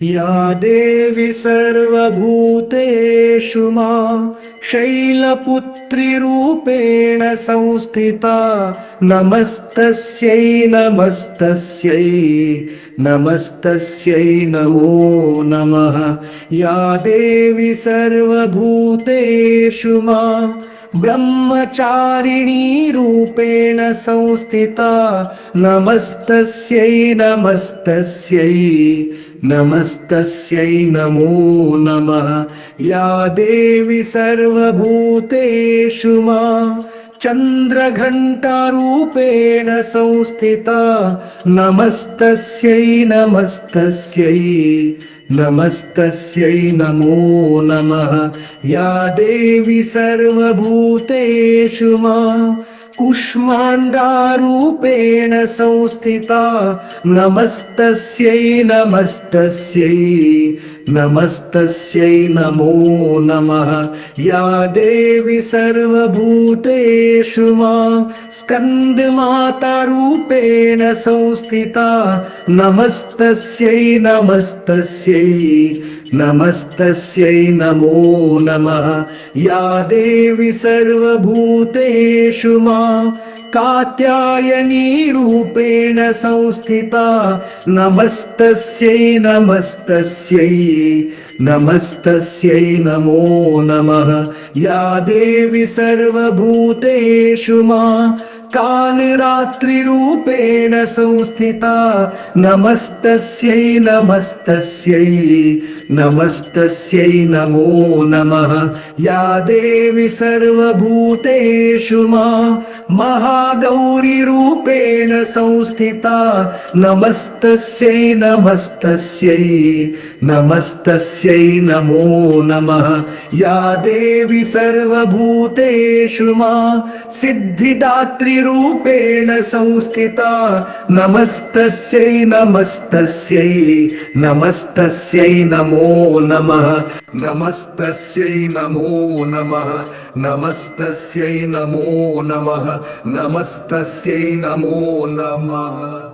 या देवी सर्वभूतेषु मां शैलपुत्रीरूपेण संस्थिता नमस्तस्यै नमस्तस्यै नमस्तस्यै नमो नमः। या देवी सर्वभूतेषु मां ब्रह्मचारिणी रूपेण संस्थिता नमस्तस्यै नमस्तस्यै नमस्तस्यै नमो नमः। या देवी सर्वभूतेषु मां चन्द्रघण्टारूपेण संस्थिता नमस्तस्यै नमस्तस्यै नमस्तस्यै नमो नमः। या देवी सर्वभूतेषु मां कूष्माण्डारूपेण संस्थिता नमस्तस्यै नमस्तस्यै नमस्तस्यै नमो नमः। या देवी सर्वभूतेषु मां स्कन्दमातारूपेण संस्थिता नमस्तस्यै नमस्तस्यै नमस्तस्यै नमो नमः। या देवी सर्वभूतेषु मां कात्यायनी रूपेण संस्थिता नमस्तस्यै नमस्तस्यै नमस्तस्यै नमो नमः। या देवी सर्वभूतेषु मां कालरात्रिरूपेण संस्थिता नमस्तस्यै नमस्तस्यै नमस्तस्यै नमो नमः। या देवी सर्वभूतेषु मां महागौरीरूपेण संस्थिता नमस्तस्यै नमस्तस्यै नमस्तस्यै नमो नमः। या देवी सर्वभूतेषु मां सिद्धिदात्रीरूपेण संस्थिता नमस्तस्यै नमस्तस्यै नमस्तस्यै नमो नमः। नमस्तस्यै नमो नमः नमस्तस्यै नमो नमः नमस्तस्यै नमो नमः।